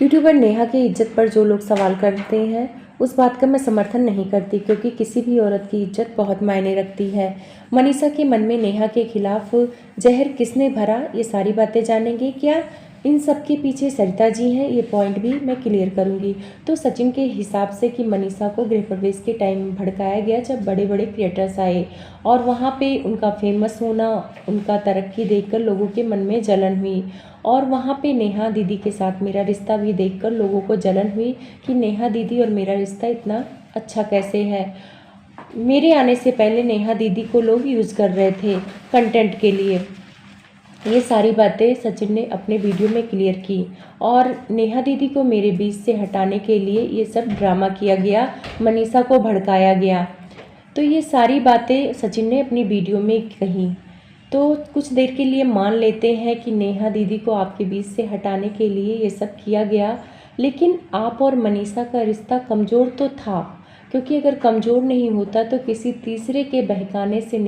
YouTuber Neha की इज्जत पर जो लोग सवाल करते हैं उस बात का मैं समर्थन नहीं करती, क्योंकि किसी भी औरत की इज्जत बहुत मायने रखती है। मनीषा के मन में नेहा के खिलाफ जहर किसने भरा, ये सारी बातें जानेंगे। क्या इन सब के पीछे सरिता जी हैं, ये पॉइंट भी मैं क्लियर करूंगी। तो सचिन के हिसाब से कि मनीषा को गृह प्रवेश के टाइम भड़काया गया, जब बड़े बड़े क्रिएटर्स आए और वहाँ पे उनका फेमस होना, उनका तरक्की देखकर लोगों के मन में जलन हुई। और वहाँ पे नेहा दीदी के साथ मेरा रिश्ता भी देखकर लोगों को जलन हुई कि नेहा दीदी और मेरा रिश्ता इतना अच्छा कैसे है। मेरे आने से पहले नेहा दीदी को लोग यूज़ कर रहे थे कंटेंट के लिए। ये सारी बातें सचिन ने अपने वीडियो में क्लियर की और नेहा दीदी को मेरे बीच से हटाने के लिए ये सब ड्रामा किया गया, मनीषा को भड़काया गया। तो ये सारी बातें सचिन ने अपनी वीडियो में कही। तो कुछ देर के लिए मान लेते हैं कि नेहा दीदी को आपके बीच से हटाने के लिए ये सब किया गया, लेकिन आप और मनीषा का रिश्ता कमज़ोर तो था, क्योंकि अगर कमज़ोर नहीं होता तो किसी तीसरे के बहकाने से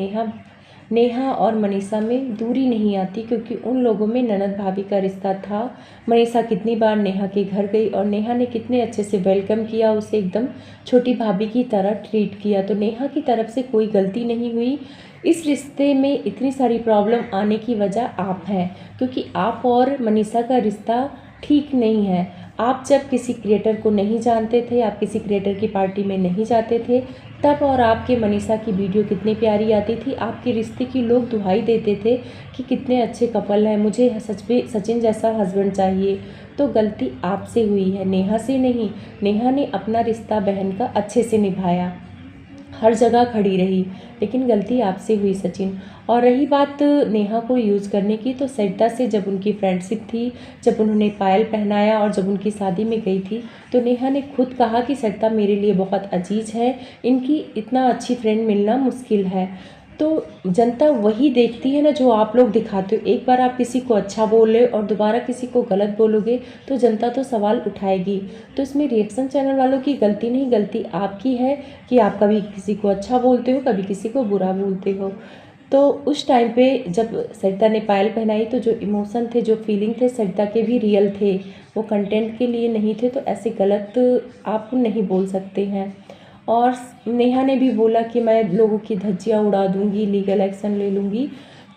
नेहा और मनीषा में दूरी नहीं आती, क्योंकि उन लोगों में ननद भाभी का रिश्ता था। मनीषा कितनी बार नेहा के घर गई और नेहा ने कितने अच्छे से वेलकम किया, उसे एकदम छोटी भाभी की तरह ट्रीट किया। तो नेहा की तरफ से कोई गलती नहीं हुई। इस रिश्ते में इतनी सारी प्रॉब्लम आने की वजह आप हैं, क्योंकि आप और मनीषा का रिश्ता ठीक नहीं है। आप जब किसी क्रिएटर को नहीं जानते थे, आप किसी क्रिएटर की पार्टी में नहीं जाते थे तब, और आपके मनीषा की वीडियो कितनी प्यारी आती थी, आपके रिश्ते की लोग दुहाई देते थे कि कितने अच्छे कपल हैं, मुझे सच में सचिन जैसा हस्बैंड चाहिए। तो गलती आपसे हुई है, नेहा से नहीं। नेहा ने अपना रिश्ता बहन का अच्छे से निभाया, हर जगह खड़ी रही, लेकिन गलती आपसे हुई सचिन। और रही बात नेहा को यूज़ करने की, तो सरिता से जब उनकी फ्रेंडशिप थी, जब उन्होंने पायल पहनाया और जब उनकी शादी में गई थी, तो नेहा ने खुद कहा कि सरिता मेरे लिए बहुत अजीज़ है, इनकी इतना अच्छी फ्रेंड मिलना मुश्किल है। तो जनता वही देखती है ना जो आप लोग दिखाते हो। एक बार आप किसी को अच्छा बोले और दोबारा किसी को गलत बोलोगे तो जनता तो सवाल उठाएगी। तो इसमें रिएक्शन चैनल वालों की गलती नहीं, गलती आपकी है कि आप कभी किसी को अच्छा बोलते हो, कभी किसी को बुरा बोलते हो। तो उस टाइम पे जब सरिता ने पायल पहनाई तो जो इमोशन थे, जो फीलिंग थे, सरिता के भी रियल थे, वो कंटेंट के लिए नहीं थे। तो ऐसे गलत आप नहीं बोल सकते हैं। और नेहा ने भी बोला कि मैं लोगों की धज्जियाँ उड़ा दूंगी, लीगल एक्शन ले लूँगी।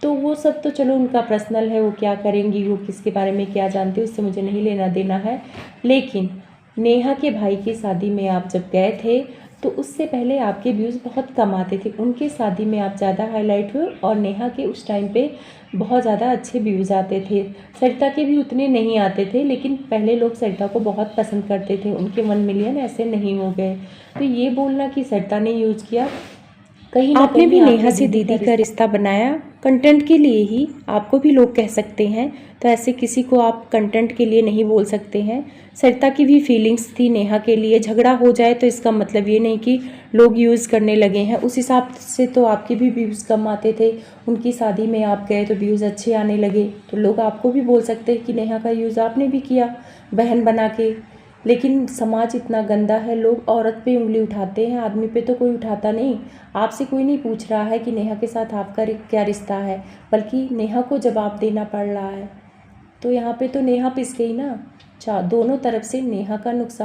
तो वो सब तो चलो उनका पर्सनल है, वो क्या करेंगी, वो किसके बारे में क्या जानती है, उससे मुझे नहीं लेना देना है। लेकिन नेहा के भाई की शादी में आप जब गए थे तो उससे पहले आपके व्यूज़ बहुत कम आते थे। उनके शादी में आप ज़्यादा हाईलाइट हुए और नेहा के उस टाइम पे बहुत ज़्यादा अच्छे व्यूज़ आते थे। सरिता के भी उतने नहीं आते थे, लेकिन पहले लोग सरिता को बहुत पसंद करते थे, उनके 1 मिलियन ऐसे नहीं हो गए। तो ये बोलना कि सरिता ने यूज़ किया, कहीं ना आपने भी नेहा से दीदी का रिश्ता बनाया कंटेंट के लिए ही, आपको भी लोग कह सकते हैं। तो ऐसे किसी को आप कंटेंट के लिए नहीं बोल सकते हैं। सरिता की भी फीलिंग्स थी नेहा के लिए, झगड़ा हो जाए तो इसका मतलब ये नहीं कि लोग यूज़ करने लगे हैं। उस हिसाब से तो आपके भी व्यूज़ कम आते थे, उनकी शादी में आप गए तो व्यूज़ अच्छे आने लगे, तो लोग आपको भी बोल सकते हैं कि नेहा का यूज़ आपने भी किया बहन बना के। लेकिन समाज इतना गंदा है, लोग औरत पे उंगली उठाते हैं, आदमी पे तो कोई उठाता नहीं। आपसे कोई नहीं पूछ रहा है कि नेहा के साथ आपका क्या रिश्ता है, बल्कि नेहा को जवाब देना पड़ रहा है। तो यहाँ पे तो नेहा पिस गई ना, दोनों तरफ से नेहा का नुकसान।